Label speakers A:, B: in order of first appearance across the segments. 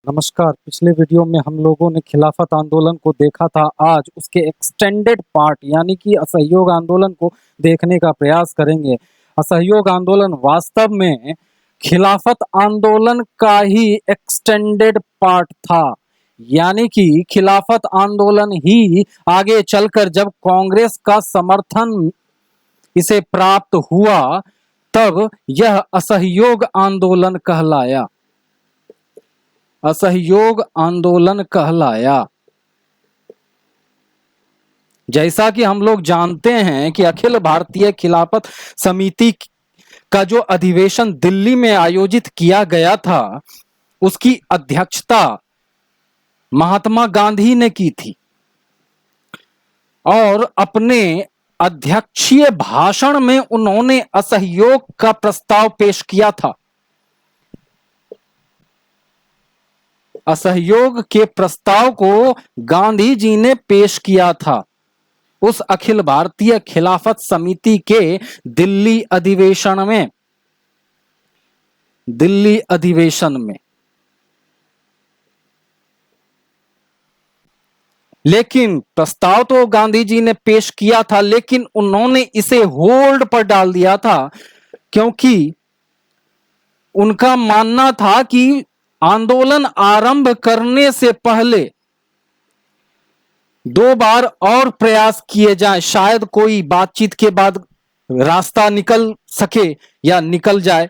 A: नमस्कार। पिछले वीडियो में हम लोगों ने खिलाफत आंदोलन को देखा था। आज उसके एक्सटेंडेड पार्ट यानी कि असहयोग आंदोलन को देखने का प्रयास करेंगे। असहयोग आंदोलन वास्तव में खिलाफत आंदोलन का ही एक्सटेंडेड पार्ट था, यानी कि खिलाफत आंदोलन ही आगे चलकर जब कांग्रेस का समर्थन इसे प्राप्त हुआ तब यह असहयोग आंदोलन कहलाया। असहयोग आंदोलन कहलाया। जैसा कि हम लोग जानते हैं कि अखिल भारतीय खिलाफत समिति का जो अधिवेशन दिल्ली में आयोजित किया गया था, उसकी अध्यक्षता महात्मा गांधी ने की थी और अपने अध्यक्षीय भाषण में उन्होंने असहयोग का प्रस्ताव पेश किया था। असहयोग के प्रस्ताव को गांधी जी ने पेश किया था उस अखिल भारतीय खिलाफत समिति के दिल्ली अधिवेशन में। लेकिन प्रस्ताव तो गांधी जी ने पेश किया था, लेकिन उन्होंने इसे होल्ड पर डाल दिया था, क्योंकि उनका मानना था कि आंदोलन आरंभ करने से पहले 2 बार और प्रयास किए जाएं, शायद कोई बातचीत के बाद रास्ता निकल सके या निकल जाए।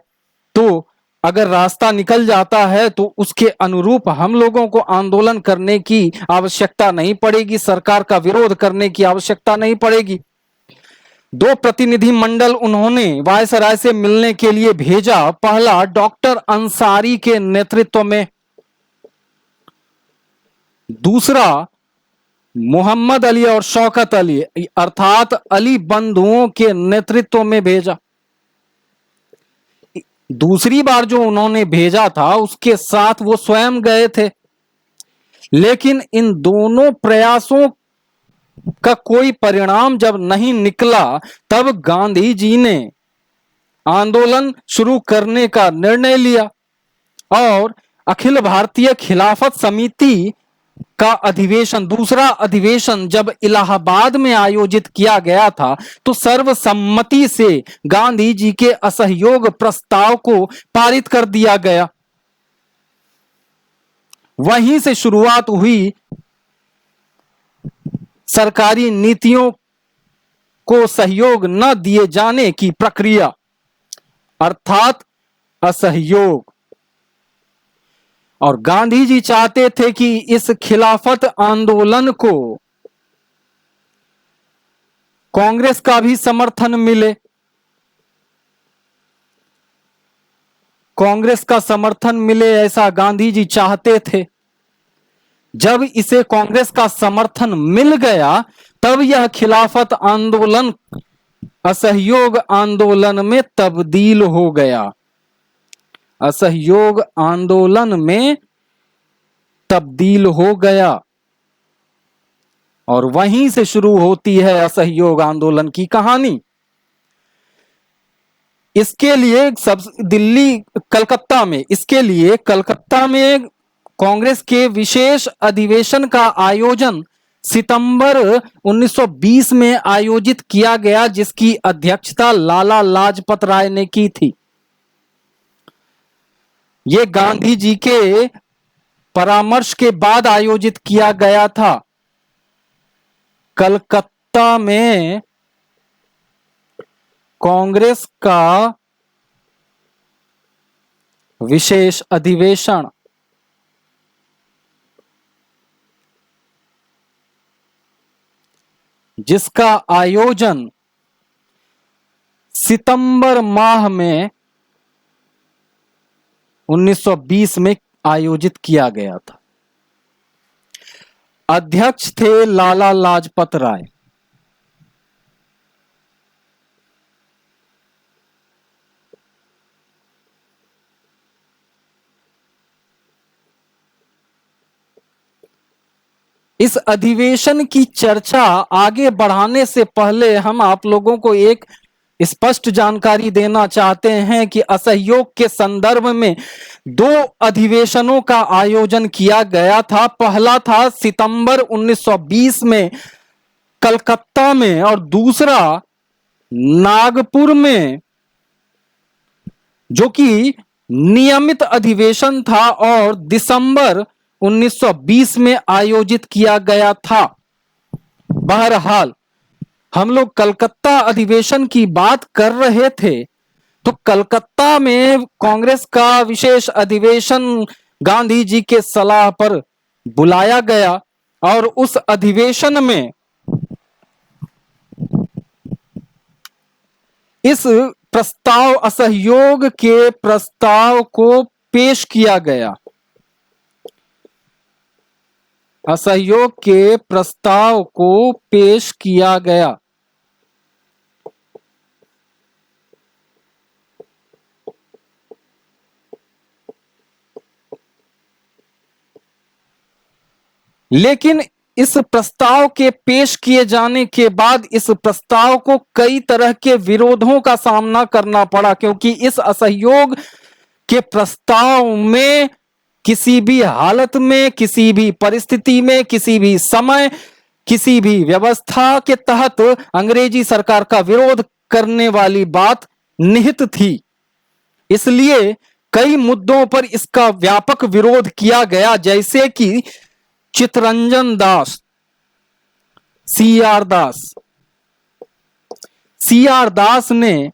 A: तो अगर रास्ता निकल जाता है तो उसके अनुरूप हम लोगों को आंदोलन करने की आवश्यकता नहीं पड़ेगी, सरकार का विरोध करने की आवश्यकता नहीं पड़ेगी। 2 प्रतिनिधि मंडल उन्होंने वायसराय से मिलने के लिए भेजा। पहला डॉक्टर अंसारी के नेतृत्व में, दूसरा मोहम्मद अली और शौकत अली अर्थात अली बंधुओं के नेतृत्व में भेजा। दूसरी बार जो उन्होंने भेजा था उसके साथ वो स्वयं गए थे, लेकिन इन दोनों प्रयासों का कोई परिणाम जब नहीं निकला तब गांधी जी ने आंदोलन शुरू करने का निर्णय लिया और अखिल भारतीय खिलाफत समिति का अधिवेशन, दूसरा अधिवेशन जब इलाहाबाद में आयोजित किया गया था तो सर्वसम्मति से गांधी जी के असहयोग प्रस्ताव को पारित कर दिया गया। वहीं से शुरुआत हुई सरकारी नीतियों को सहयोग न दिए जाने की प्रक्रिया, अर्थात असहयोग। और गांधी जी चाहते थे कि इस खिलाफत आंदोलन को कांग्रेस का भी समर्थन मिले। कांग्रेस का समर्थन मिले ऐसा गांधी जी चाहते थे। जब इसे कांग्रेस का समर्थन मिल गया तब यह खिलाफत आंदोलन असहयोग आंदोलन में तब्दील हो गया। असहयोग आंदोलन में तब्दील हो गया और वहीं से शुरू होती है असहयोग आंदोलन की कहानी। इसके लिए कलकत्ता में कांग्रेस के विशेष अधिवेशन का आयोजन सितंबर 1920 में आयोजित किया गया, जिसकी अध्यक्षता लाला लाजपत राय ने की थी। यह गांधी जी के परामर्श के बाद आयोजित किया गया था। कलकत्ता में कांग्रेस का विशेष अधिवेशन, जिसका आयोजन सितंबर माह में 1920 में आयोजित किया गया था। अध्यक्ष थे लाला लाजपत राय। इस अधिवेशन की चर्चा आगे बढ़ाने से पहले हम आप लोगों को एक स्पष्ट जानकारी देना चाहते हैं कि असहयोग के संदर्भ में 2 अधिवेशनों का आयोजन किया गया था। पहला था सितंबर 1920 में कलकत्ता में और दूसरा नागपुर में, जो कि नियमित अधिवेशन था और दिसंबर 1920 में आयोजित किया गया था। बहरहाल हम लोग कलकत्ता अधिवेशन की बात कर रहे थे, तो कलकत्ता में कांग्रेस का विशेष अधिवेशन गांधी जी के सलाह पर बुलाया गया और उस अधिवेशन में इस प्रस्ताव, असहयोग के प्रस्ताव को पेश किया गया। असहयोग के प्रस्ताव को पेश किया गया। लेकिन इस प्रस्ताव के पेश किए जाने के बाद इस प्रस्ताव को कई तरह के विरोधों का सामना करना पड़ा, क्योंकि इस असहयोग के प्रस्ताव में किसी भी हालत में, किसी भी परिस्थिति में, किसी भी समय, किसी भी व्यवस्था के तहत अंग्रेजी सरकार का विरोध करने वाली बात निहित थी। इसलिए कई मुद्दों पर इसका व्यापक विरोध किया गया, जैसे कि चित्तरंजन दास, सीआर दास ने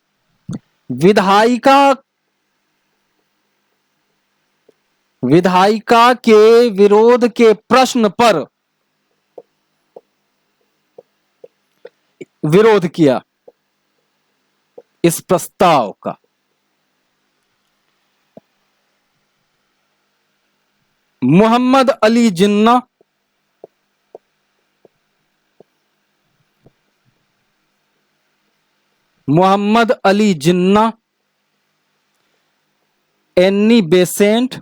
A: विधायिका के विरोध के प्रश्न पर विरोध किया इस प्रस्ताव का। Mohammad Ali Jinnah, Annie Besant,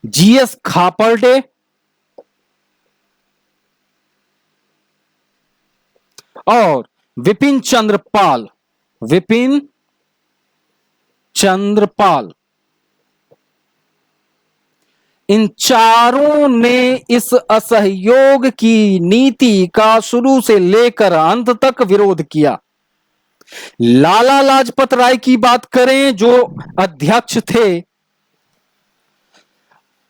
A: GS Khaparde और विपिन चंद्रपाल, इन चारों ने इस असहयोग की नीति का शुरू से लेकर अंत तक विरोध किया। लाला लाजपत राय की बात करें, जो अध्यक्ष थे,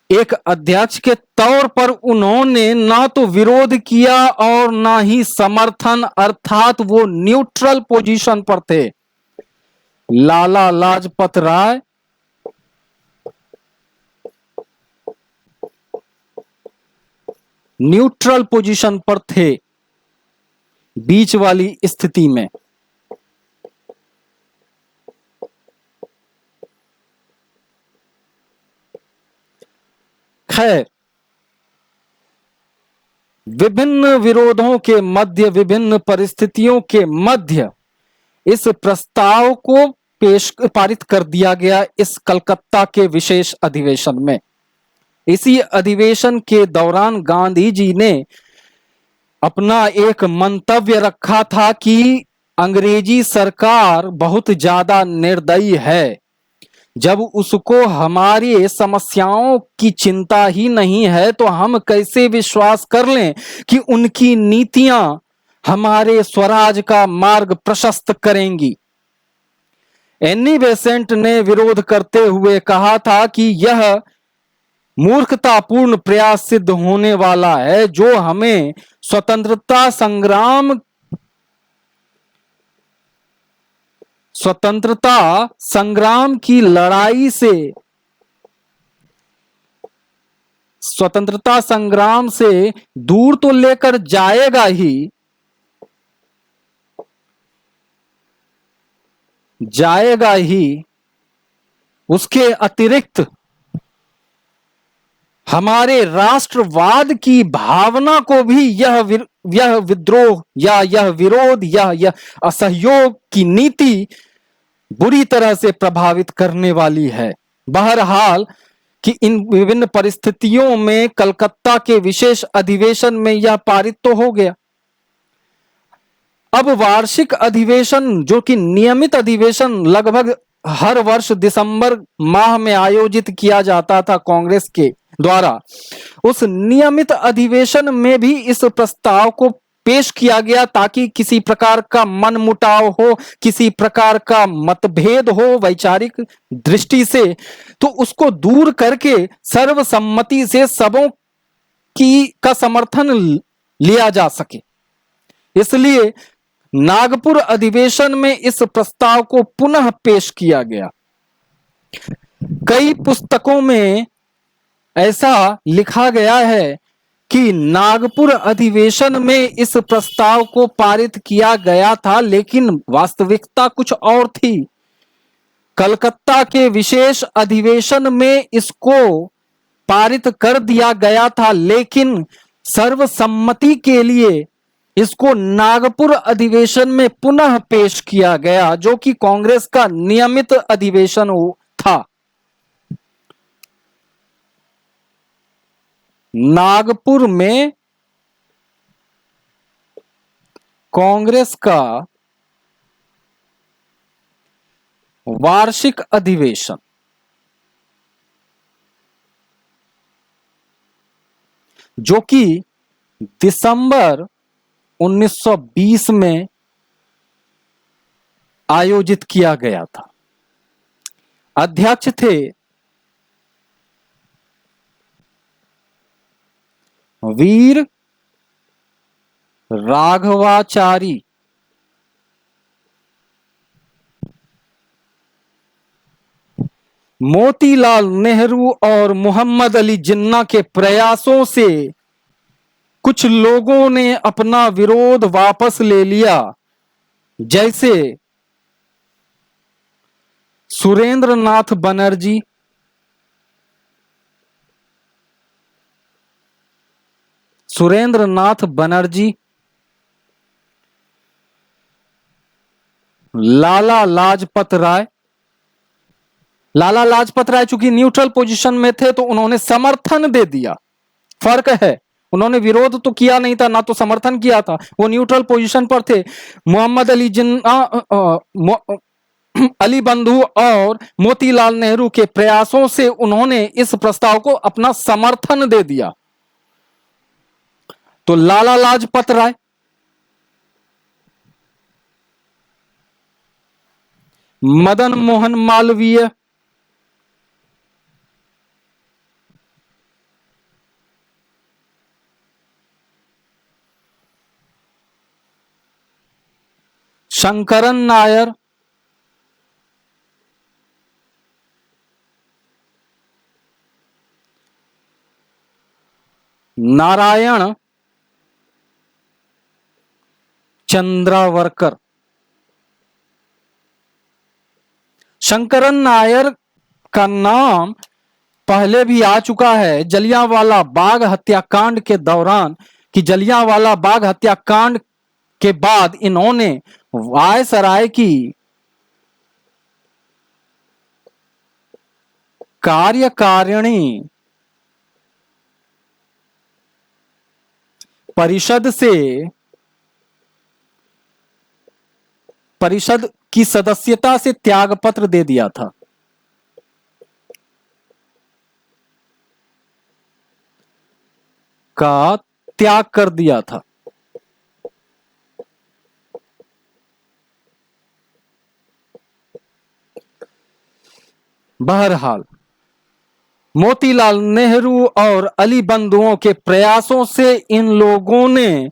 A: एक अध्यक्ष के तौर पर उन्होंने ना तो विरोध किया और ना ही समर्थन, अर्थात वो न्यूट्रल पोजीशन पर थे। लाला लाजपत राय न्यूट्रल पोजीशन पर थे, बीच वाली स्थिति में। खैर, विभिन्न विरोधों के मध्य, विभिन्न परिस्थितियों के मध्य इस प्रस्ताव को पारित कर दिया गया इस कलकत्ता के विशेष अधिवेशन में। इसी अधिवेशन के दौरान गांधी जी ने अपना एक मंतव्य रखा था कि अंग्रेजी सरकार बहुत ज्यादा निर्दयी है। जब उसको हमारी समस्याओं की चिंता ही नहीं है, तो हम कैसे विश्वास कर लें कि उनकी नीतियां हमारे स्वराज का मार्ग प्रशस्त करेंगी। एनी बेसेंट ने विरोध करते हुए कहा था कि यह मूर्खतापूर्ण प्रयास सिद्ध होने वाला है, जो हमें स्वतंत्रता संग्राम की लड़ाई से, स्वतंत्रता संग्राम से दूर तो लेकर जाएगा ही, उसके अतिरिक्त हमारे राष्ट्रवाद की भावना को भी यह विद्रोह या यह विरोध या यह असहयोग की नीति बुरी तरह से प्रभावित करने वाली है। बहरहाल कि इन विभिन्न परिस्थितियों में कलकत्ता के विशेष अधिवेशन में यह पारित तो हो गया। अब वार्षिक अधिवेशन, जो कि नियमित अधिवेशन लगभग हर वर्ष दिसंबर माह में आयोजित किया जाता था कांग्रेस के द्वारा, उस नियमित अधिवेशन में भी इस प्रस्ताव को पेश किया गया ताकि किसी प्रकार का मनमुटाव हो, किसी प्रकार का मतभेद हो वैचारिक दृष्टि से, तो उसको दूर करके सर्वसम्मति से सबों की का समर्थन लिया जा सके। इसलिए नागपुर अधिवेशन में इस प्रस्ताव को पुनः पेश किया गया। कई पुस्तकों में ऐसा लिखा गया है कि नागपुर अधिवेशन में इस प्रस्ताव को पारित किया गया था, लेकिन वास्तविकता कुछ और थी। कलकत्ता के विशेष अधिवेशन में इसको पारित कर दिया गया था, लेकिन सर्वसम्मति के लिए इसको नागपुर अधिवेशन में पुनः पेश किया गया, जो कि कांग्रेस का नियमित अधिवेशन था। नागपुर में कांग्रेस का वार्षिक अधिवेशन जो कि दिसंबर 1920 में आयोजित किया गया था। अध्यक्ष थे वीर राघवाचारी। मोतीलाल नेहरू और मोहम्मद अली जिन्ना के प्रयासों से कुछ लोगों ने अपना विरोध वापस ले लिया, जैसे सुरेंद्र नाथ बनर्जी, लाला लाजपत राय। लाला लाजपत राय चूंकि न्यूट्रल पोजीशन में थे तो उन्होंने समर्थन दे दिया। फर्क है, उन्होंने विरोध तो किया नहीं था, ना तो समर्थन किया था, वो न्यूट्रल पोजीशन पर थे। मोहम्मद अली जिन्ना, अली बंधु और मोतीलाल नेहरू के प्रयासों से उन्होंने इस प्रस्ताव को अपना समर्थन दे दिया। तो लाला लाजपत राय, मदन मोहन मालवीय, शंकरन नायर, नारायण चंद्रावरकर। शंकरन नायर का नाम पहले भी आ चुका है जलियांवाला बाग हत्याकांड के दौरान, कि जलियांवाला बाग हत्याकांड के बाद इन्होंने वायसराय की कार्यकारिणी परिषद की सदस्यता से त्यागपत्र दे दिया था। का त्याग कर दिया था। बहरहाल मोतीलाल नेहरू और अली बंधुओं के प्रयासों से इन लोगों ने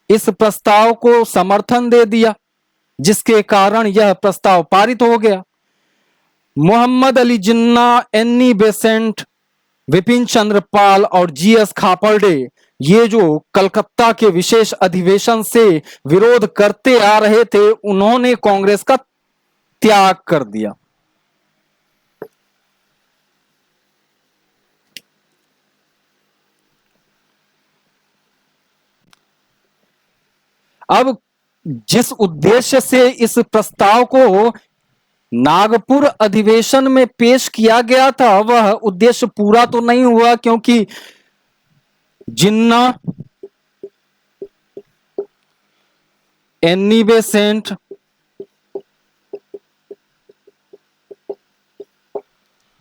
A: इस प्रस्ताव को समर्थन दे दिया, जिसके कारण यह प्रस्ताव पारित हो गया। मोहम्मद अली जिन्ना, एनी बेसेंट, विपिन चंद्र पाल और जीएस खापर्डे, ये जो कलकत्ता के विशेष अधिवेशन से विरोध करते आ रहे थे, उन्होंने कांग्रेस का त्याग कर दिया। अब जिस उद्देश्य से इस प्रस्ताव को नागपुर अधिवेशन में पेश किया गया था, वह उद्देश्य पूरा तो नहीं हुआ, क्योंकि जिन्ना, एनी बेसेंट,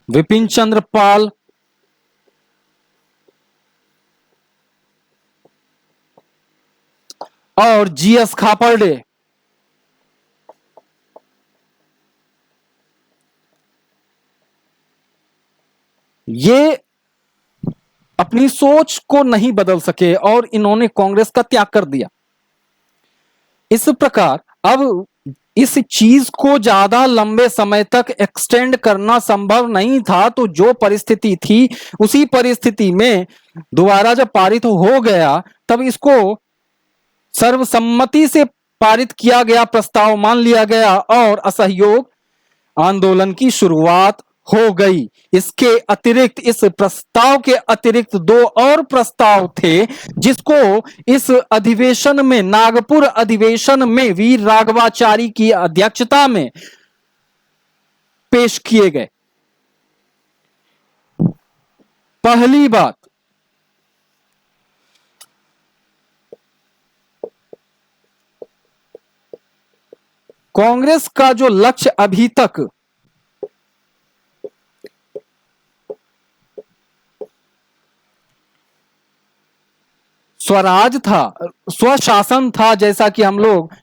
A: विपिन चंद्र पाल, और जीएस खापर्डे। ये अपनी सोच को नहीं बदल सके और इन्होंने कांग्रेस का त्याग कर दिया। इस प्रकार अब इस चीज को ज्यादा लंबे समय तक एक्सटेंड करना संभव नहीं था, तो जो परिस्थिति थी उसी परिस्थिति में दोबारा जब पारित हो गया तब इसको सर्वसम्मति से पारित किया गया, प्रस्ताव मान लिया गया और असहयोग आंदोलन की शुरुआत हो गई। इसके अतिरिक्त, इस प्रस्ताव के अतिरिक्त दो और प्रस्ताव थे जिसको इस अधिवेशन में, नागपुर अधिवेशन में वीर राघवाचारी की अध्यक्षता में पेश किए गए। पहली बात, कांग्रेस का जो लक्ष्य अभी तक स्वराज था, स्वशासन था, जैसा कि हम लोग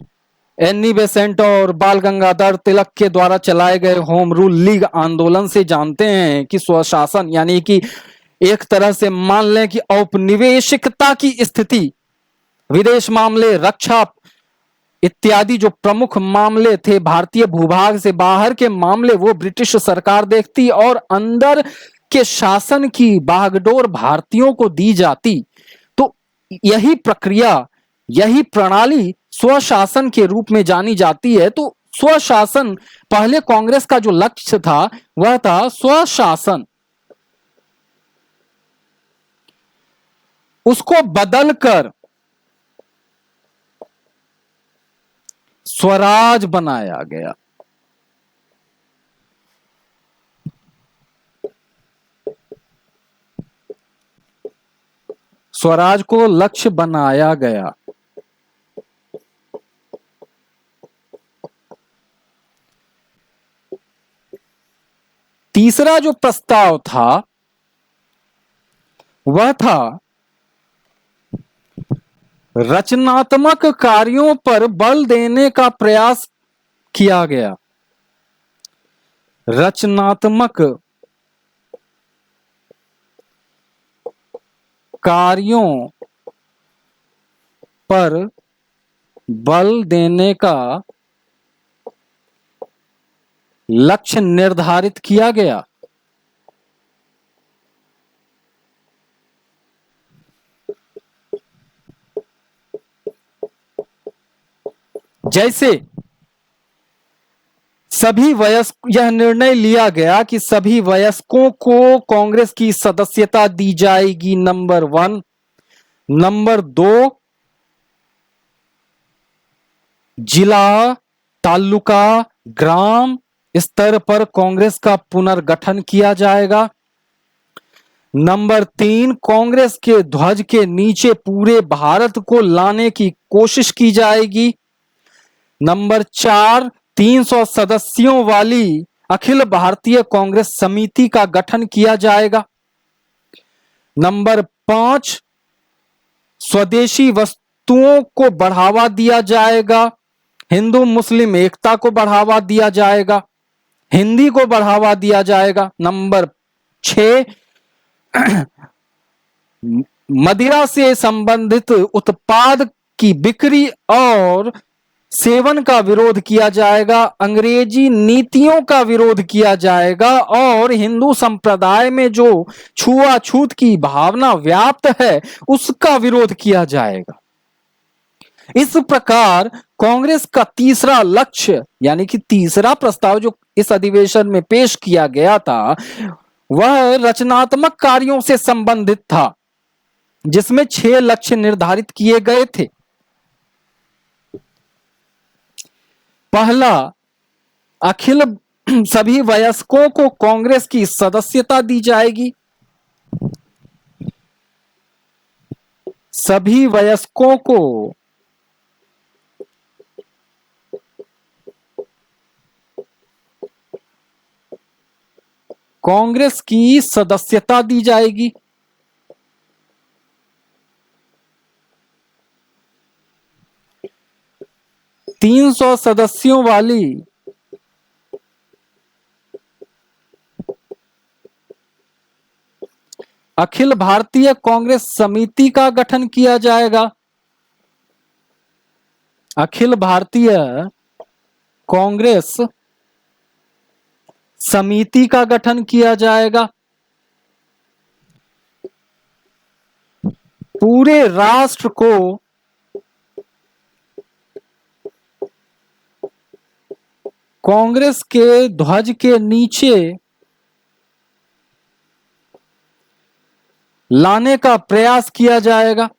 A: एनी बेसेंट और बाल गंगाधर तिलक के द्वारा चलाए गए होम रूल लीग आंदोलन से जानते हैं कि स्वशासन यानी कि एक तरह से मान लें कि औपनिवेशिकता की स्थिति, विदेश मामले, रक्षा इत्यादि जो प्रमुख मामले थे भारतीय भूभाग से बाहर के मामले, वो ब्रिटिश सरकार देखती और अंदर के शासन की बागडोर भारतीयों को दी जाती। तो यही प्रक्रिया, यही प्रणाली स्वशासन के रूप में जानी जाती है। तो स्वशासन, पहले कांग्रेस का जो लक्ष्य था वह था स्वशासन। उसको बदलकर स्वराज बनाया गया। स्वराज को लक्ष्य बनाया गया। तीसरा जो प्रस्ताव था वह था रचनात्मक कार्यों पर बल देने का प्रयास किया गया। रचनात्मक कार्यों पर बल देने का लक्ष्य निर्धारित किया गया। जैसे सभी वयस्क, यह निर्णय लिया गया कि सभी वयस्कों को कांग्रेस की सदस्यता दी जाएगी, नंबर 1। नंबर 2, जिला, तालुका, ग्राम स्तर पर कांग्रेस का पुनर्गठन किया जाएगा। नंबर 3, कांग्रेस के ध्वज के नीचे पूरे भारत को लाने की कोशिश की जाएगी। नंबर 4, 300 सदस्यों वाली अखिल भारतीय कांग्रेस समिति का गठन किया जाएगा। नंबर 5, स्वदेशी वस्तुओं को बढ़ावा दिया जाएगा। हिंदू मुस्लिम एकता को बढ़ावा दिया जाएगा। हिंदी को बढ़ावा दिया जाएगा। नंबर 6, मदिरा से संबंधित उत्पाद की बिक्री और सेवन का विरोध किया जाएगा। अंग्रेजी नीतियों का विरोध किया जाएगा और हिंदू संप्रदाय में जो छुआछूत की भावना व्याप्त है उसका विरोध किया जाएगा। इस प्रकार कांग्रेस का तीसरा लक्ष्य, यानी कि तीसरा प्रस्ताव जो इस अधिवेशन में पेश किया गया था, वह रचनात्मक कार्यों से संबंधित था, जिसमें 6 लक्ष्य निर्धारित किए गए थे। पहला, अखिल सभी वयस्कों को कांग्रेस की सदस्यता दी जाएगी। सभी वयस्कों को कांग्रेस की सदस्यता दी जाएगी। तीन सौ सदस्यों वाली अखिल भारतीय कांग्रेस समिति का गठन किया जाएगा। अखिल भारतीय कांग्रेस समिति का गठन किया जाएगा। पूरे राष्ट्र को कांग्रेस के ध्वज के नीचे लाने का प्रयास किया जाएगा।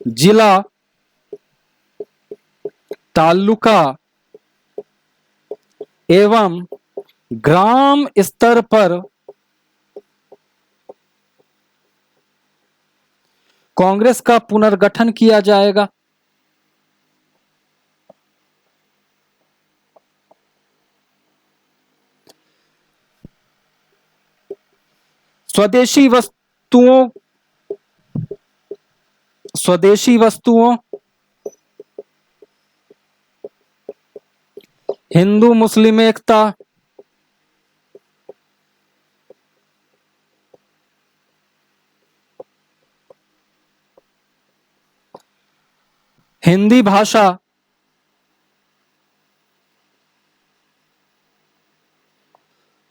A: जिला, तालुका एवं ग्राम स्तर पर कांग्रेस का पुनर्गठन किया जाएगा। स्वदेशी वस्तुओं, हिंदू मुस्लिम एकता, हिंदी भाषा,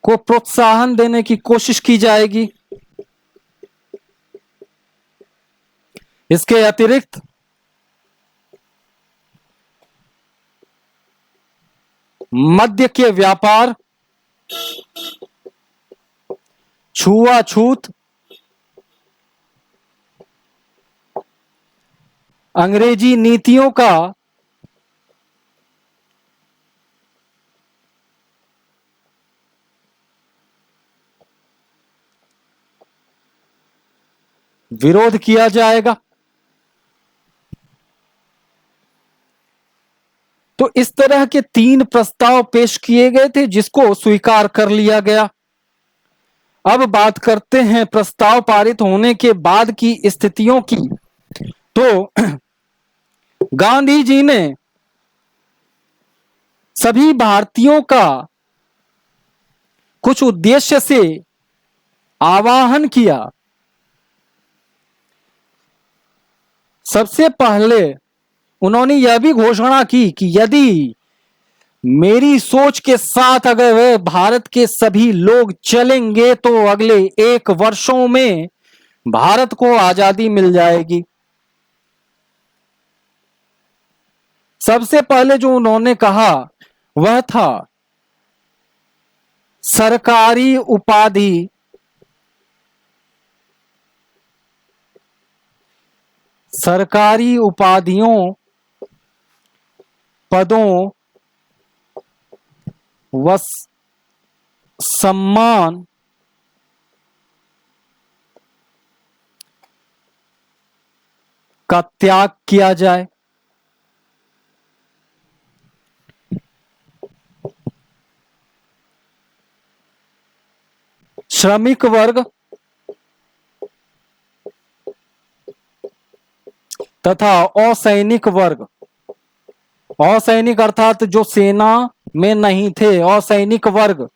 A: को प्रोत्साहन देने की कोशिश की जाएगी। इसके अतिरिक्त मद्य के व्यापार, छुआछूत, अंग्रेजी नीतियों का विरोध किया जाएगा। तो इस तरह के 3 प्रस्ताव पेश किए गए थे जिसको स्वीकार कर लिया गया। अब बात करते हैं प्रस्ताव पारित होने के बाद की स्थितियों की। तो गांधी जी ने सभी भारतीयों का कुछ उद्देश्य से आवाहन किया। सबसे पहले उन्होंने यह भी घोषणा की कि यदि मेरी सोच के साथ अगर भारत के सभी लोग चलेंगे तो अगले 1 वर्षों में भारत को आजादी मिल जाएगी। सबसे पहले जो उन्होंने कहा वह था सरकारी उपाधि सरकारी उपाधियों, पदों व सम्मान का त्याग किया जाए। श्रमिक वर्ग तथा असैनिक वर्ग, असैनिक अर्थात जो सेना में नहीं थे, असैनिक वर्ग,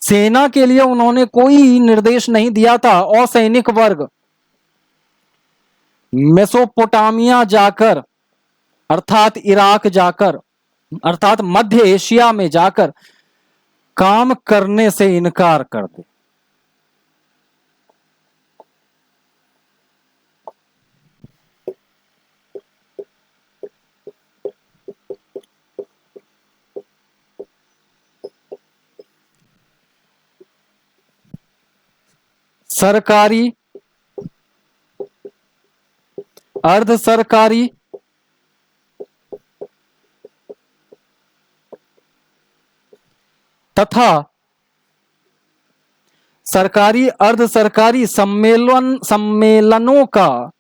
A: सेना के लिए उन्होंने कोई निर्देश नहीं दिया था। असैनिक वर्ग मेसोपोटामिया जाकर अर्थात इराक जाकर अर्थात मध्य एशिया में जाकर काम करने से इनकार कर दे। सरकारी, अर्ध सरकारी तथा सरकारी अर्ध सरकारी सम्मेलनों का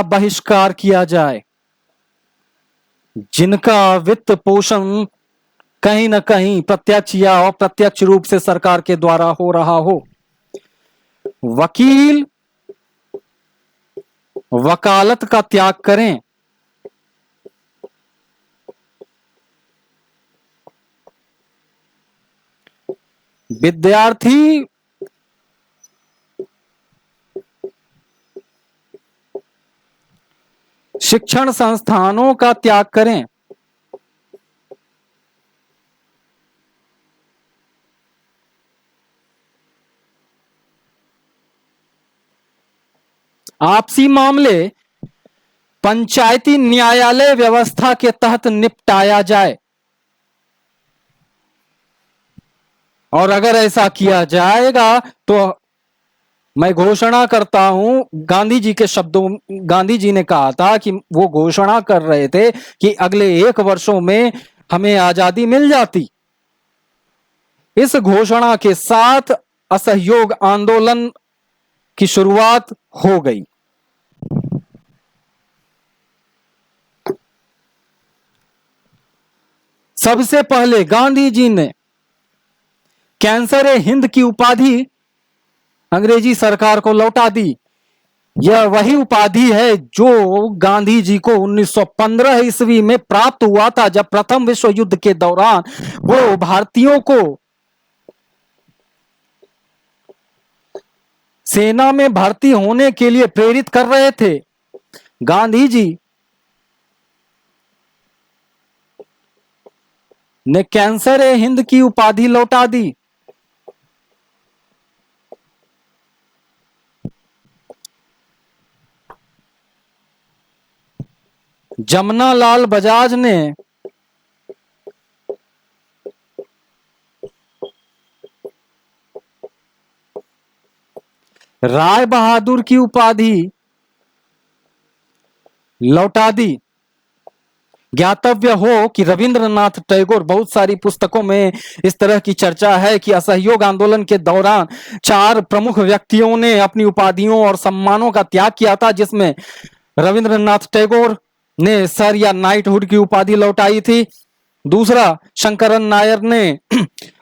A: बहिष्कार किया जाए, जिनका वित्त पोषण कहीं न कहीं प्रत्यक्ष या अप्रत्यक्ष रूप से सरकार के द्वारा हो रहा हो। वकील वकालत का त्याग करें। विद्यार्थी शिक्षण संस्थानों का त्याग करें। आपसी मामले पंचायती न्यायालय व्यवस्था के तहत निपटाया जाए, और अगर ऐसा किया जाएगा तो मैं घोषणा करता हूं, गांधी जी के शब्दों, गांधी जी ने कहा था कि वो घोषणा कर रहे थे कि अगले 1 वर्षों में हमें आजादी मिल जाती। इस घोषणा के साथ असहयोग आंदोलन की शुरुआत हो गई। सबसे पहले गांधी जी ने कैंसर ए हिंद की उपाधि अंग्रेजी सरकार को लौटा दी। यह वही उपाधि है जो गांधी जी को 1915 ईस्वी में प्राप्त हुआ था, जब प्रथम विश्व युद्ध के दौरान वो भारतीयों को सेना में भर्ती होने के लिए प्रेरित कर रहे थे। गांधी जी ने कैंसर ए हिंद की उपाधि लौटा दी। जमनालाल बजाज ने राय बहादुर की उपाधि लौटा दी। ज्ञातव्य हो कि रविंद्रनाथ टैगोर, बहुत सारी पुस्तकों में इस तरह की चर्चा है कि असहयोग आंदोलन के दौरान 4 प्रमुख व्यक्तियों ने अपनी उपाधियों और सम्मानों का त्याग किया था, जिसमें रविंद्रनाथ टैगोर ने सर या नाइटहुड की उपाधि लौटाई थी। दूसरा, शंकरन नायर ने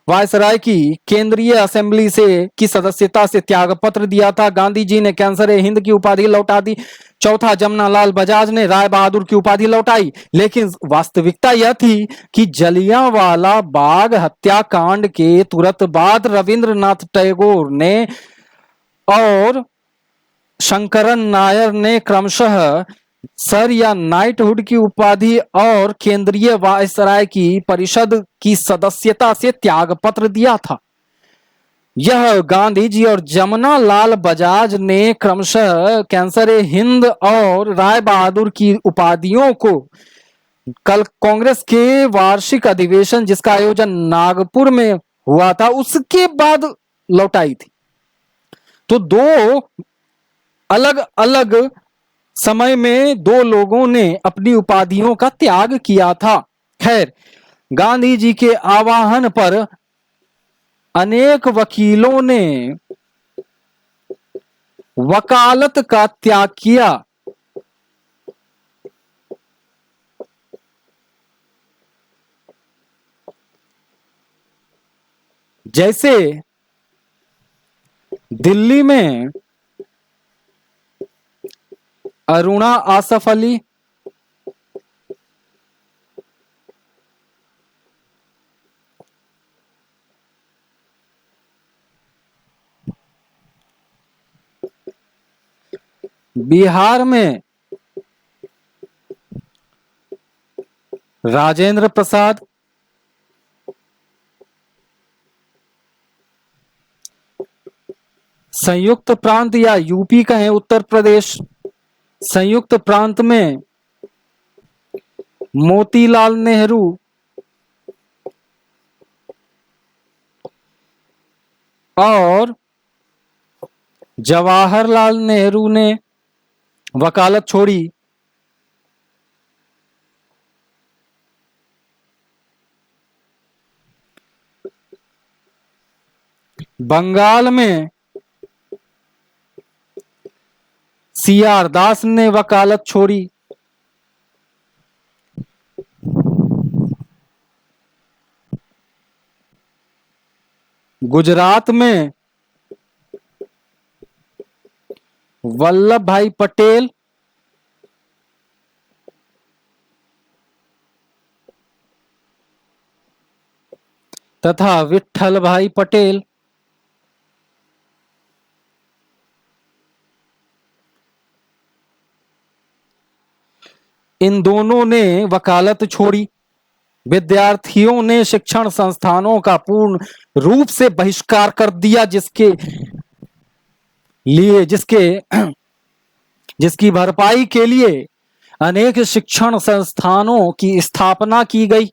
A: वायसराय की केंद्रीय असेंबली से की सदस्यता से त्यागपत्र दिया था। गांधी जी ने कैंसर ए हिंद की उपाधि लौटा दी। चौथा, जमनालाल बजाज ने राय बहादुर की उपाधि लौटाई। लेकिन वास्तविकता यह थी कि जलियांवाला बाग हत्याकांड के तुरंत बाद रविंद्रनाथ टैगोर ने और शंकरन नायर ने क्रमशः सर या नाइटहुड की उपाधि और केंद्रीय वायसराय की परिषद की सदस्यता से त्यागपत्र दिया था। यह गांधी जी और जमनालाल बजाज ने क्रमशः कैंसर ए हिंद और राय बहादुर की उपाधियों को कल कांग्रेस के वार्षिक अधिवेशन, जिसका आयोजन नागपुर में हुआ था, उसके बाद लौटाई थी। तो 2 अलग अलग समय में 2 लोगों ने अपनी उपाधियों का त्याग किया था। खैर, गांधी जी के आह्वान पर अनेक वकीलों ने वकालत का त्याग किया। जैसे दिल्ली में अरुणा आसफ अली, बिहार में राजेंद्र प्रसाद, संयुक्त प्रांत या यूपी कहें उत्तर प्रदेश, संयुक्त प्रांत में मोतीलाल नेहरू और जवाहरलाल नेहरू ने वकालत छोड़ी। बंगाल में CR दास ने वकालत छोड़ी। गुजरात में वल्लभ भाई पटेल तथा विट्ठल भाई पटेल। इन दोनों ने वकालत छोड़ी। विद्यार्थियों ने शिक्षण संस्थानों का पूर्ण रूप से बहिष्कार कर दिया, जिसकी भरपाई के लिए अनेक शिक्षण संस्थानों की स्थापना की गई।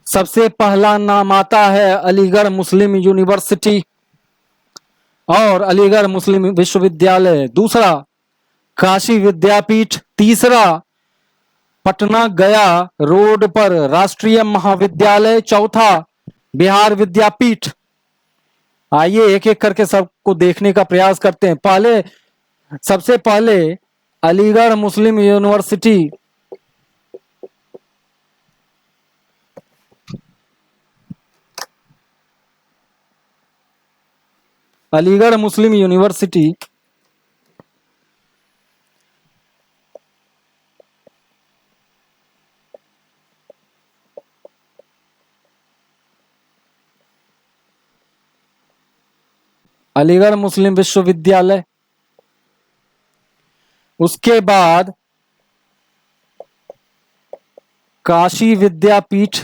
A: सबसे पहला नाम आता है अलीगढ़ मुस्लिम यूनिवर्सिटी और अलीगढ़ मुस्लिम विश्वविद्यालय। दूसरा काशी विद्यापीठ। तीसरा पटना गया रोड पर राष्ट्रीय महाविद्यालय। चौथा बिहार विद्यापीठ। आइए एक एक करके सबको देखने का प्रयास करते हैं। सबसे पहले अलीगढ़ मुस्लिम यूनिवर्सिटी। अलीगढ़ मुस्लिम यूनिवर्सिटी अलीगढ़ मुस्लिम विश्वविद्यालय। उसके बाद काशी विद्यापीठ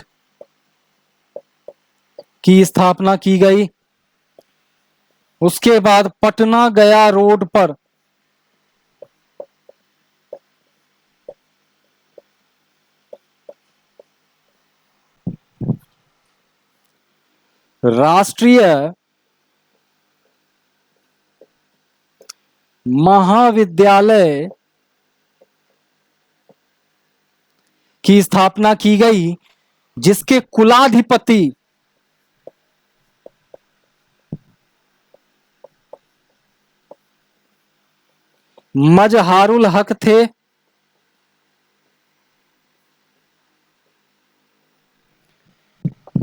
A: की स्थापना की गई। उसके बाद पटना गया रोड पर राष्ट्रीय महाविद्यालय की स्थापना की गई, जिसके कुलाधिपति मजहारुल हक थे।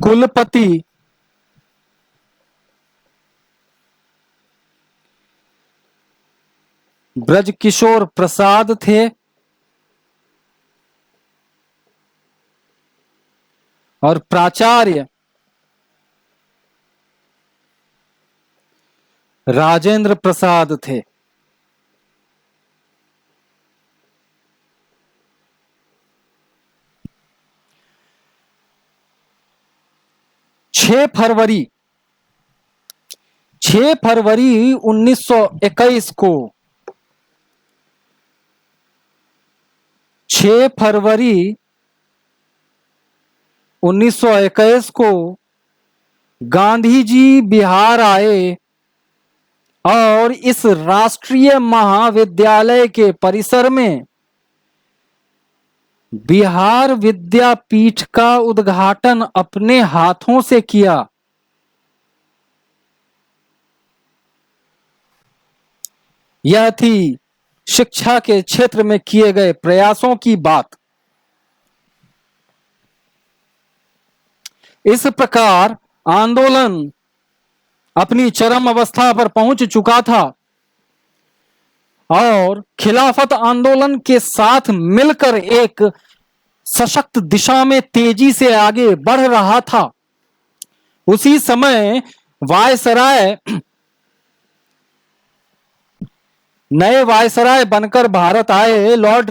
A: कुलपति ब्रजकिशोर प्रसाद थे। और प्राचार्य राजेंद्र प्रसाद थे। 6 फरवरी 1921 को 6 फरवरी 1921 को गांधी जी बिहार आए और इस राष्ट्रीय महाविद्यालय के परिसर में बिहार विद्यापीठ का उद्घाटन अपने हाथों से किया। यह थी शिक्षा के क्षेत्र में किए गए प्रयासों की बात। इस प्रकार आंदोलन अपनी चरम अवस्था पर पहुंच चुका था और खिलाफत आंदोलन के साथ मिलकर एक सशक्त दिशा में तेजी से आगे बढ़ रहा था। उसी समय वायसराय नए वायसराय बनकर भारत आए लॉर्ड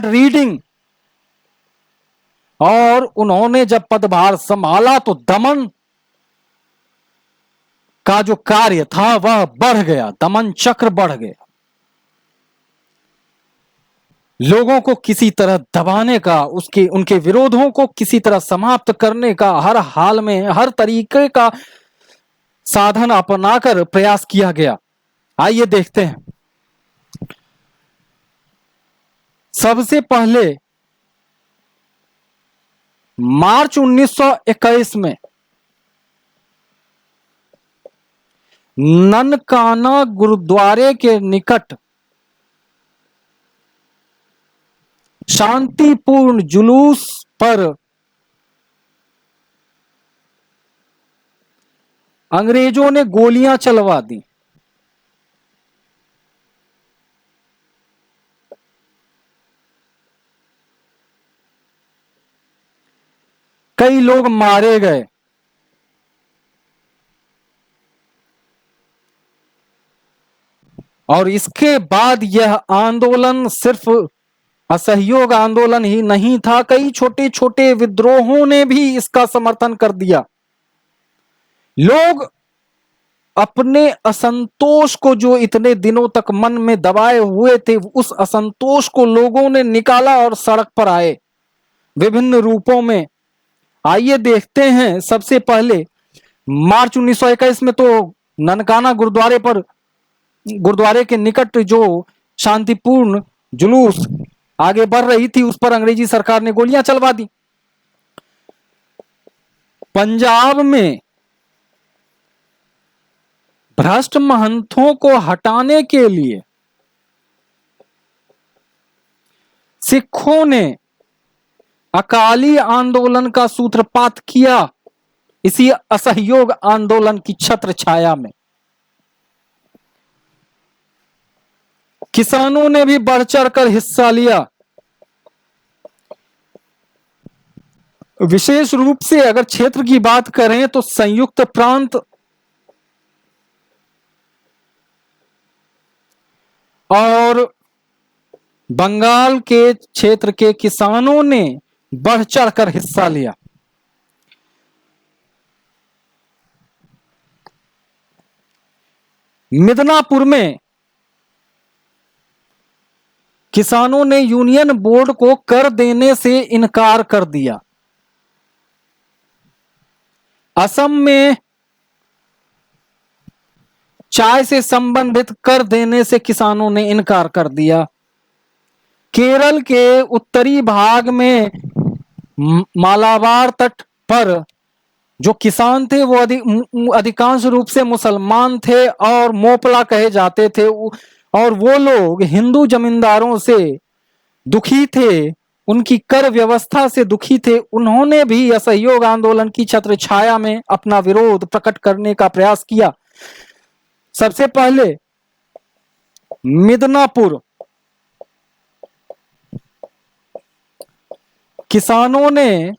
A: रीडिंग और उन्होंने जब पदभार संभाला तो दमन का जो कार्य था वह बढ़ गया, दमन चक्र बढ़ गया। लोगों को किसी तरह दबाने का, उनके विरोधों को किसी तरह समाप्त करने का हर हाल में हर तरीके का साधन अपनाकर प्रयास किया गया। आइए देखते हैं। सबसे पहले मार्च 1921 में ननकाना गुरुद्वारे के निकट शांतिपूर्ण जुलूस पर अंग्रेजों ने गोलियां चलवा दी। कई लोग मारे गए। और इसके बाद यह आंदोलन सिर्फ असहयोग आंदोलन ही नहीं था, कई छोटे छोटे विद्रोहों ने भी इसका समर्थन कर दिया। लोग अपने असंतोष को, जो इतने दिनों तक मन में दबाए हुए थे, उस असंतोष को लोगों ने निकाला और सड़क पर आए विभिन्न रूपों में। आइए देखते हैं। सबसे पहले मार्च 1921 में तो ननकाना गुरुद्वारे के निकट जो शांतिपूर्ण जुलूस आगे बढ़ रही थी, उस पर अंग्रेजी सरकार ने गोलियां चलवा दी। पंजाब में भ्रष्ट महंतों को हटाने के लिए सिखों ने अकाली आंदोलन का सूत्रपात किया, इसी असहयोग आंदोलन की छत्र छाया में। किसानों ने भी बढ़ चढ़कर हिस्सा लिया। विशेष रूप से अगर क्षेत्र की बात करें तो संयुक्त प्रांत और बंगाल के क्षेत्र के किसानों ने बढ़ चढ़कर हिस्सा लिया। मिदनापुर में किसानों ने यूनियन बोर्ड को कर देने से इनकार कर दिया। असम में चाय से संबंधित कर देने से किसानों ने इनकार कर दिया। केरल के उत्तरी भाग में मालाबार तट पर जो किसान थे वो अधिकांश रूप से मुसलमान थे और मोपला कहे जाते थे, और वो लोग हिंदू जमींदारों से दुखी थे, उनकी कर व्यवस्था से दुखी थे। उन्होंने भी असहयोग आंदोलन की छत्र छाया में अपना विरोध प्रकट करने का प्रयास किया। सबसे पहले मिदनापुर किसानों ने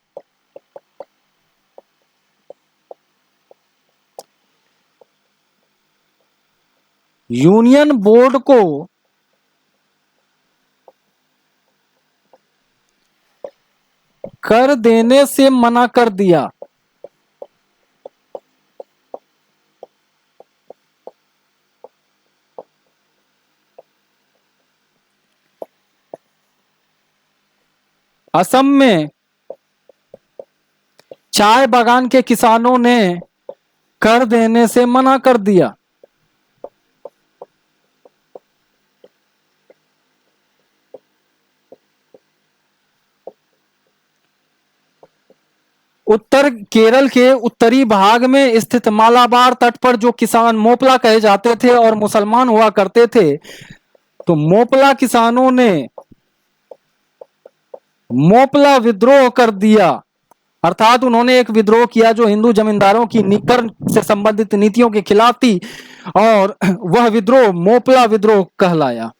A: यूनियन बोर्ड को कर देने से मना कर दिया। असम में चाय बागान के किसानों ने कर देने से मना कर दिया। उत्तर केरल के उत्तरी भाग में स्थित मालाबार तट पर जो किसान मोपला कहे जाते थे और मुसलमान हुआ करते थे, तो मोपला किसानों ने मोपला विद्रोह कर दिया। अर्थात उन्होंने एक विद्रोह किया जो हिंदू जमींदारों की कर से संबंधित नीतियों के खिलाफ थी, और वह विद्रोह मोपला विद्रोह कहलाया।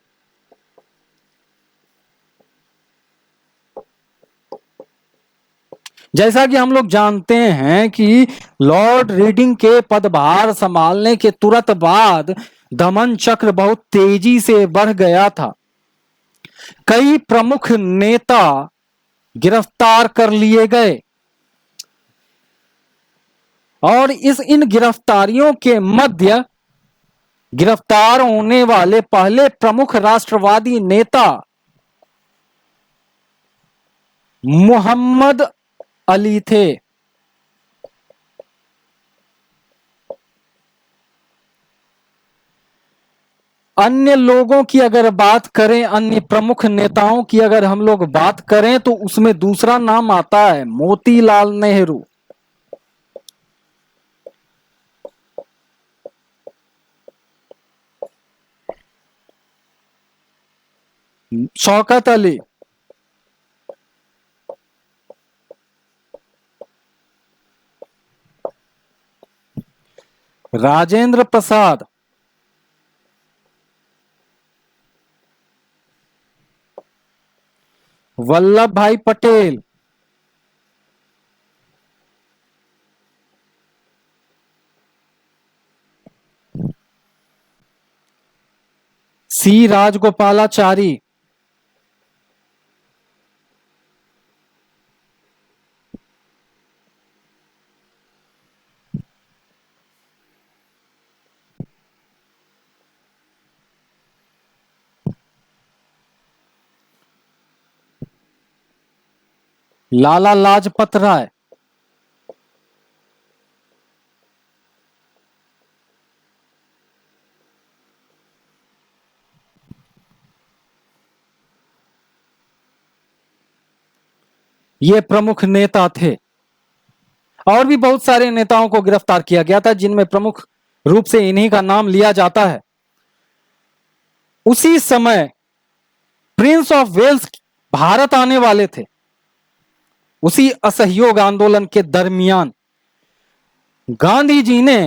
A: जैसा कि हम लोग जानते हैं कि लॉर्ड रीडिंग के पदभार संभालने के तुरंत बाद दमन चक्र बहुत तेजी से बढ़ गया था। कई प्रमुख नेता गिरफ्तार कर लिए गए, और इन गिरफ्तारियों के मध्य गिरफ्तार होने वाले पहले प्रमुख राष्ट्रवादी नेता मोहम्मद अली थे। अन्य लोगों की अगर बात करें, अन्य प्रमुख नेताओं की अगर हम लोग बात करें, तो उसमें दूसरा नाम आता है मोतीलाल नेहरू, शौकत अली, राजेंद्र प्रसाद, वल्लभ भाई पटेल, सी राजगोपालाचारी, लाला लाजपत राय, ये प्रमुख नेता थे। और भी बहुत सारे नेताओं को गिरफ्तार किया गया था, जिनमें प्रमुख रूप से इन्हीं का नाम लिया जाता है। उसी समय प्रिंस ऑफ वेल्स भारत आने वाले थे। उसी असहयोग आंदोलन के दरमियान गांधी जी ने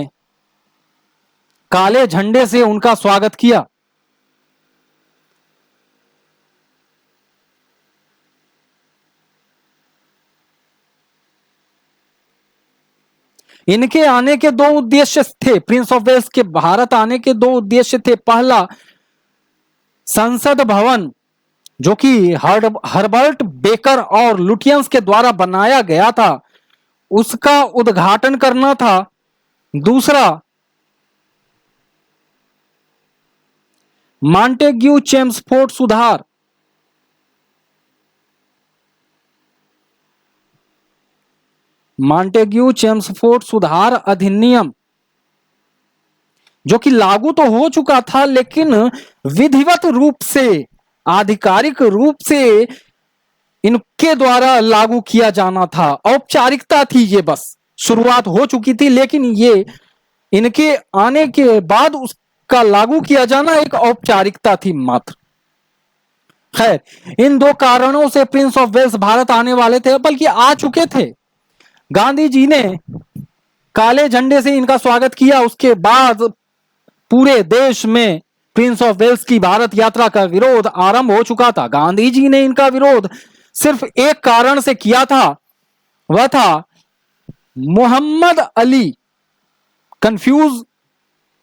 A: काले झंडे से उनका स्वागत किया। इनके आने के दो उद्देश्य थे। प्रिंस ऑफ वेल्स के भारत आने के दो उद्देश्य थे। पहला, संसद भवन जो कि हर्बर्ट बेकर और लुटियंस के द्वारा बनाया गया था, उसका उद्घाटन करना था। दूसरा, मॉन्टेग्यू चेम्सफोर्ड सुधार, मॉन्टेग्यू चेम्सफोर्ड सुधार अधिनियम, जो कि लागू तो हो चुका था, लेकिन विधिवत रूप से, आधिकारिक रूप से इनके द्वारा लागू किया जाना था। औपचारिकता थी ये, बस शुरुआत हो चुकी थी, लेकिन ये इनके आने के बाद उसका लागू किया जाना एक औपचारिकता थी मात्र। खैर, इन दो कारणों से प्रिंस ऑफ वेल्स भारत आने वाले थे, बल्कि आ चुके थे। गांधी जी ने काले झंडे से इनका स्वागत किया। उसके बाद पूरे देश में प्रिंस ऑफ वेल्स की भारत यात्रा का विरोध आरंभ हो चुका था। गांधी जी ने इनका विरोध सिर्फ एक कारण से किया था, वह था मोहम्मद अली, कंफ्यूज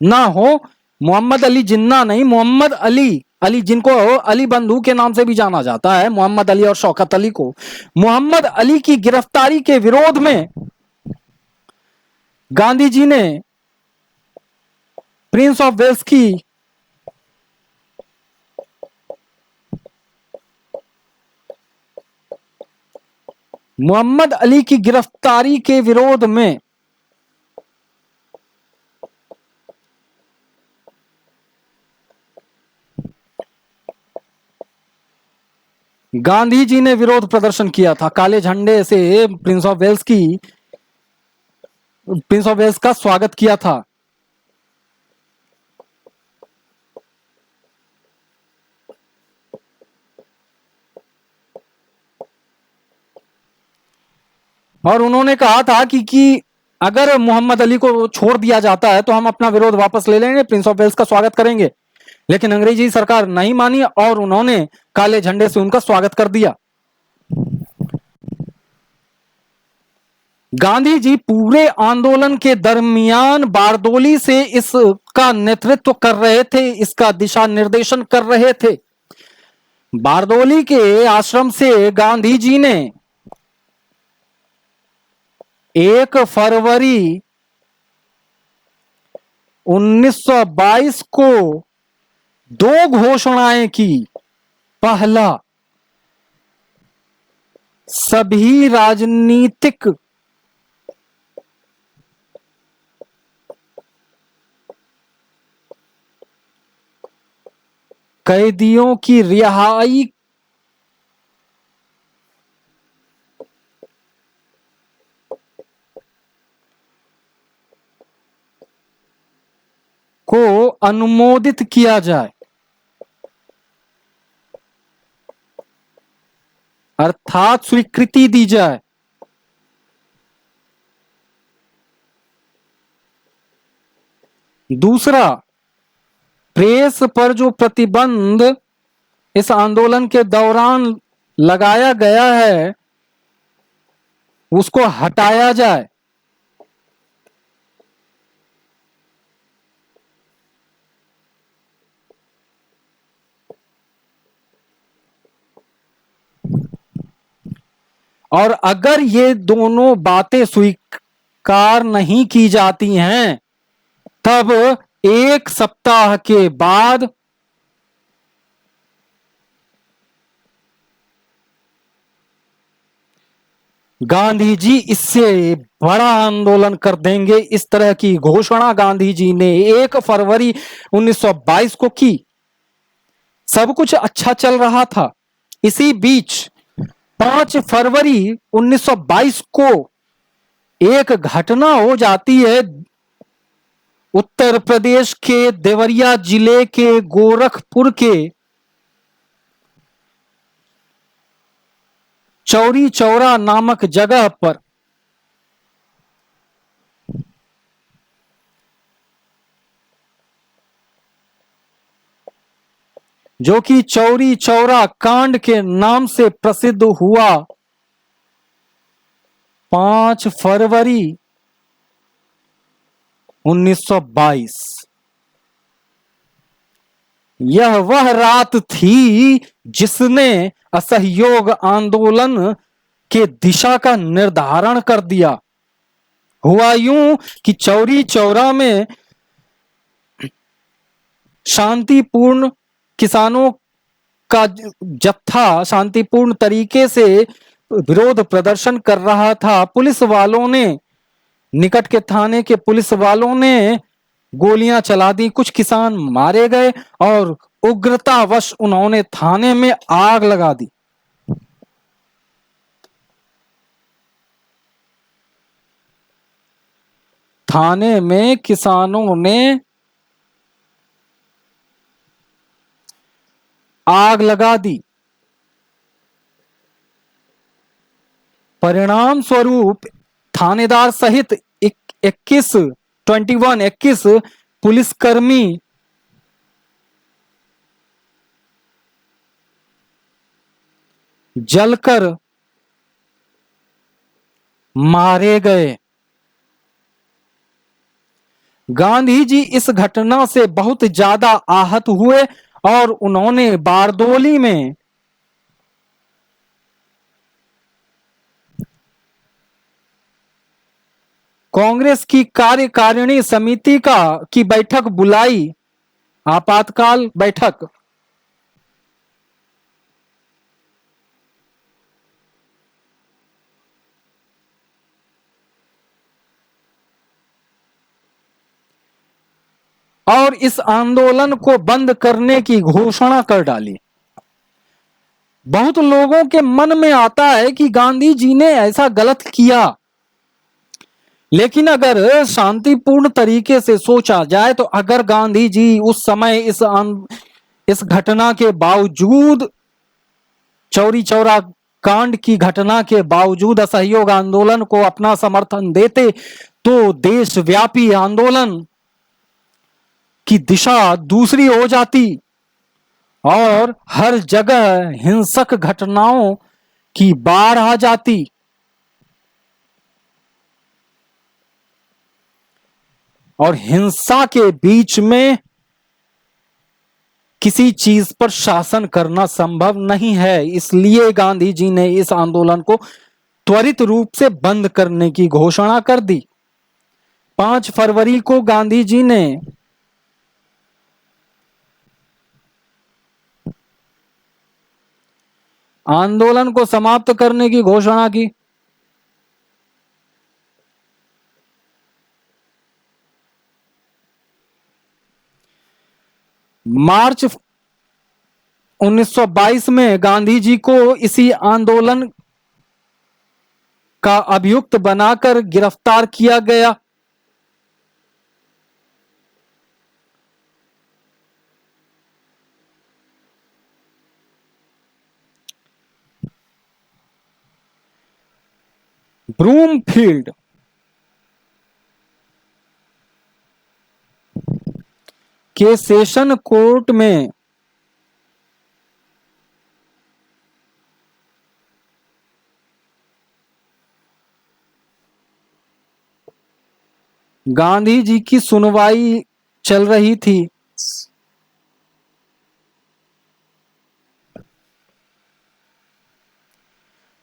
A: ना हो, मोहम्मद अली जिन्ना नहीं, मोहम्मद अली, अली जिनको अली बंधु के नाम से भी जाना जाता है, मोहम्मद अली और शौकत अली को, मोहम्मद अली की गिरफ्तारी के विरोध में गांधी जी ने प्रिंस ऑफ वेल्स की मोहम्मद अली की गिरफ्तारी के विरोध में गांधी जी ने विरोध प्रदर्शन किया था। काले झंडे से प्रिंस ऑफ वेल्स का स्वागत किया था। और उन्होंने कहा था कि अगर मोहम्मद अली को छोड़ दिया जाता है तो हम अपना विरोध वापस ले लेंगे, प्रिंस ऑफ वेल्स का स्वागत करेंगे। लेकिन अंग्रेजी सरकार नहीं मानी और उन्होंने काले झंडे से उनका स्वागत कर दिया। गांधी जी पूरे आंदोलन के दरमियान बारदोली से इसका नेतृत्व कर रहे थे, इसका दिशा निर्देशन कर रहे थे। बारदोली के आश्रम से गांधी जी ने 1 फरवरी 1922 को 2 घोषणाएं की। पहला, सभी राजनीतिक कैदियों की रिहाई को अनुमोदित किया जाए, अर्थात स्वीकृति दी जाए। दूसरा, प्रेस पर जो प्रतिबंध इस आंदोलन के दौरान लगाया गया है उसको हटाया जाए। और अगर ये दोनों बातें स्वीकार नहीं की जाती हैं तब 1 सप्ताह के बाद गांधी जी इससे बड़ा आंदोलन कर देंगे। इस तरह की घोषणा गांधी जी ने 1 फरवरी 1922 को की। सब कुछ अच्छा चल रहा था। इसी बीच 5 फरवरी 1922 को एक घटना हो जाती है। उत्तर प्रदेश के देवरिया जिले के गोरखपुर के चौरी चौरा नामक जगह पर जो कि चौरी चौरा कांड के नाम से प्रसिद्ध हुआ, 5 फरवरी 1922 यह वह रात थी जिसने असहयोग आंदोलन के दिशा का निर्धारण कर दिया। हुआ यूं कि चौरी चौरा में शांतिपूर्ण किसानों का जत्था शांतिपूर्ण तरीके से विरोध प्रदर्शन कर रहा था। पुलिस वालों ने, निकट के थाने के पुलिस वालों ने गोलियां चला दी। कुछ किसान मारे गए और उग्रतावश उन्होंने थाने में आग लगा दी। थाने में किसानों ने आग लगा दी। परिणाम स्वरूप थानेदार सहित 21 पुलिसकर्मी जलकर मारे गए। गांधी जी इस घटना से बहुत ज्यादा आहत हुए और उन्होंने बारदोली में कांग्रेस की कार्यकारिणी समिति की बैठक बुलाई, आपातकाल बैठक। और इस आंदोलन को बंद करने की घोषणा कर डाली। बहुत लोगों के मन में आता है कि गांधी जी ने ऐसा गलत किया, लेकिन अगर शांतिपूर्ण तरीके से सोचा जाए तो अगर गांधी जी उस समय इस घटना के बावजूद, चौरी चौरा कांड की घटना के बावजूद असहयोग आंदोलन को अपना समर्थन देते तो देशव्यापी आंदोलन की दिशा दूसरी हो जाती और हर जगह हिंसक घटनाओं की बाढ़ आ जाती। और हिंसा के बीच में किसी चीज पर शासन करना संभव नहीं है। इसलिए गांधी जी ने इस आंदोलन को त्वरित रूप से बंद करने की घोषणा कर दी। 5 फरवरी को गांधी जी ने आंदोलन को समाप्त करने की घोषणा की। मार्च 1922 में गांधी जी को इसी आंदोलन का अभियुक्त बनाकर गिरफ्तार किया गया। ब्रूमफील्ड के सेशन कोर्ट में गांधी जी की सुनवाई चल रही थी।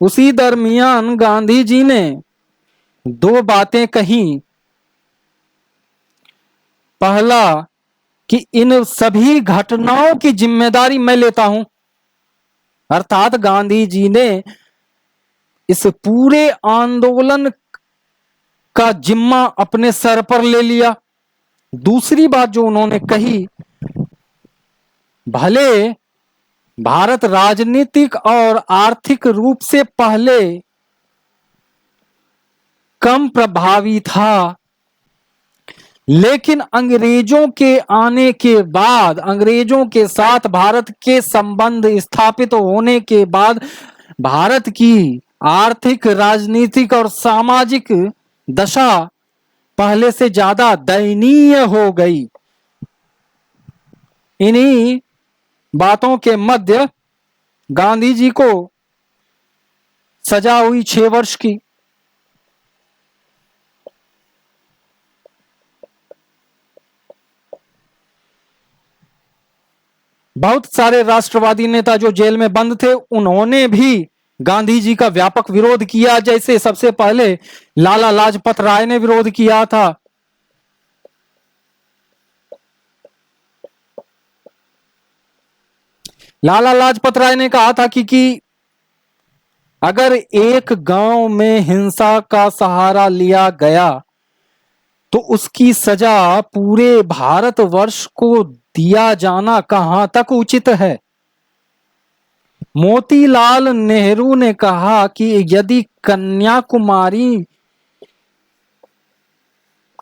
A: उसी दरमियान गांधी जी ने दो बातें कही। पहला कि इन सभी घटनाओं की जिम्मेदारी मैं लेता हूं, अर्थात गांधी जी ने इस पूरे आंदोलन का जिम्मा अपने सर पर ले लिया। दूसरी बात जो उन्होंने कही, भले भारत राजनीतिक और आर्थिक रूप से पहले कम प्रभावी था, लेकिन अंग्रेजों के आने के बाद, अंग्रेजों के साथ भारत के संबंध स्थापित होने के बाद भारत की आर्थिक, राजनीतिक और सामाजिक दशा पहले से ज्यादा दयनीय हो गई। इन्हीं बातों के मध्य गांधी जी को सजा हुई 6 वर्ष की। बहुत सारे राष्ट्रवादी नेता जो जेल में बंद थे, उन्होंने भी गांधी जी का व्यापक विरोध किया। जैसे सबसे पहले लाला लाजपत राय ने विरोध किया था। लाला लाजपत राय ने कहा था कि अगर एक गांव में हिंसा का सहारा लिया गया तो उसकी सजा पूरे भारतवर्ष को दिया जाना कहां तक उचित है। मोतीलाल नेहरू ने कहा कि यदि कन्याकुमारी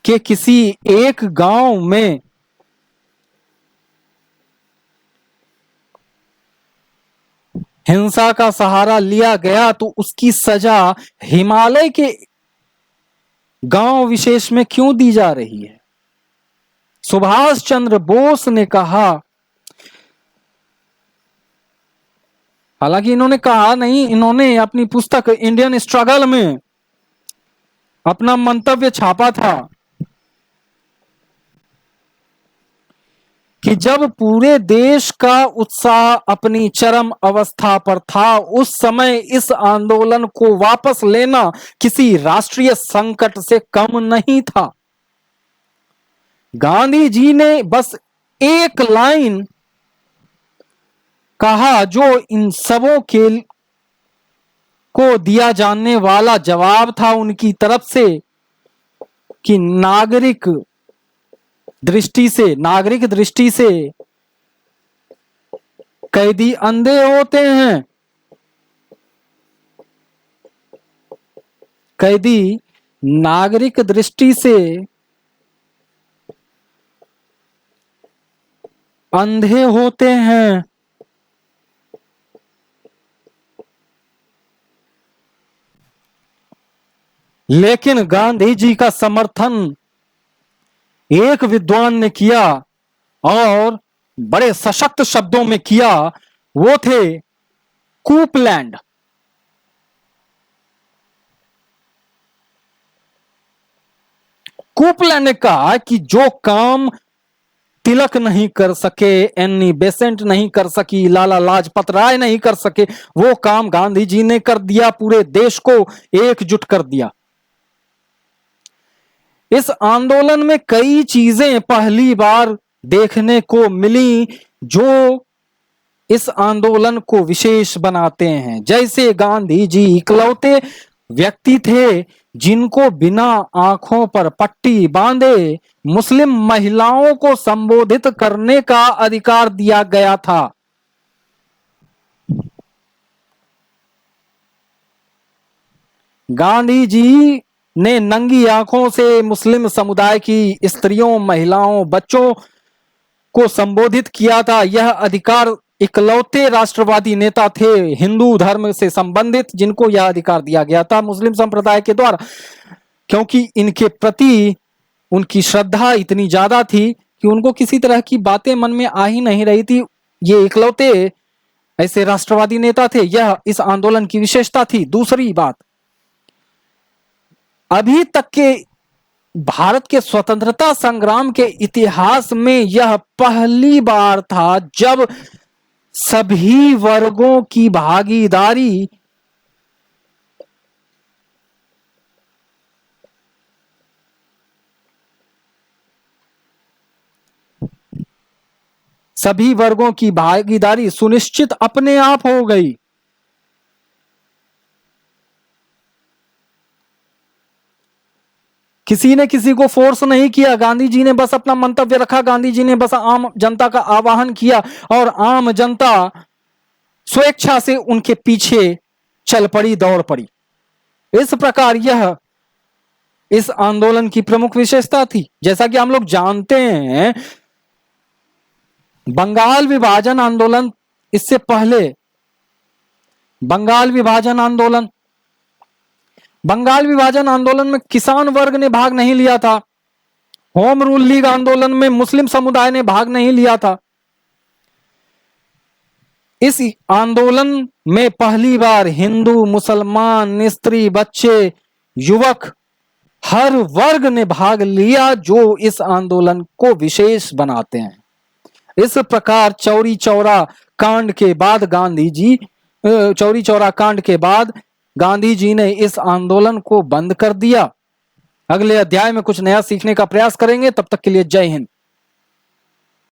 A: के किसी एक गांव में हिंसा का सहारा लिया गया तो उसकी सजा हिमालय के गांव विशेष में क्यों दी जा रही है। सुभाष चंद्र बोस ने कहा, हालांकि इन्होंने कहा नहीं, इन्होंने अपनी पुस्तक इंडियन स्ट्रगल में अपना मंतव्य छापा था कि जब पूरे देश का उत्साह अपनी चरम अवस्था पर था, उस समय इस आंदोलन को वापस लेना किसी राष्ट्रीय संकट से कम नहीं था। गांधी जी ने बस एक लाइन कहा जो इन सबों के को दिया जाने वाला जवाब था उनकी तरफ से कि नागरिक दृष्टि से कैदी अंधे होते हैं। कैदी नागरिक दृष्टि से अंधे होते हैं। लेकिन गांधी जी का समर्थन एक विद्वान ने किया और बड़े सशक्त शब्दों में किया, वो थे कूपलैंड। कूपलैंड ने कहा कि जो काम तिलक नहीं कर सके, एनी बेसेंट नहीं कर सकी, लाला लाजपत राय नहीं कर सके, वो काम गांधी जी ने कर दिया, पूरे देश को एकजुट कर दिया। इस आंदोलन में कई चीजें पहली बार देखने को मिली जो इस आंदोलन को विशेष बनाते हैं। जैसे गांधी जी इकलौते व्यक्ति थे जिनको बिना आंखों पर पट्टी बांधे मुस्लिम महिलाओं को संबोधित करने का अधिकार दिया गया था। गांधी जी ने नंगी आंखों से मुस्लिम समुदाय की स्त्रियों, महिलाओं, बच्चों को संबोधित किया था। यह अधिकार इकलौते राष्ट्रवादी नेता थे हिंदू धर्म से संबंधित जिनको यह अधिकार दिया गया था मुस्लिम संप्रदाय के द्वारा, क्योंकि इनके प्रति उनकी श्रद्धा इतनी ज्यादा थी कि उनको किसी तरह की बातें मन में आ ही नहीं रही थी। ये इकलौते ऐसे राष्ट्रवादी नेता थे। यह इस आंदोलन की विशेषता थी। दूसरी बात, अभी तक के भारत के स्वतंत्रता संग्राम के इतिहास में यह पहली बार था जब सभी वर्गों की भागीदारी सुनिश्चित अपने आप हो गई। किसी ने किसी को फोर्स नहीं किया। गांधी जी ने बस अपना मंतव्य रखा। गांधी जी ने बस आम जनता का आह्वान किया और आम जनता स्वेच्छा से उनके पीछे चल पड़ी, दौड़ पड़ी। इस प्रकार यह इस आंदोलन की प्रमुख विशेषता थी। जैसा कि हम लोग जानते हैं, बंगाल विभाजन आंदोलन, इससे पहले बंगाल विभाजन आंदोलन में किसान वर्ग ने भाग नहीं लिया था। होम रूल लीग आंदोलन में मुस्लिम समुदाय ने भाग नहीं लिया था। इस आंदोलन में पहली बार हिंदू, मुसलमान, स्त्री, बच्चे, युवक, हर वर्ग ने भाग लिया, जो इस आंदोलन को विशेष बनाते हैं। इस प्रकार चौरी चौरा कांड के बाद गांधी जी ने इस आंदोलन को बंद कर दिया। अगले अध्याय में कुछ नया सीखने का प्रयास करेंगे। तब तक के लिए जय हिंद।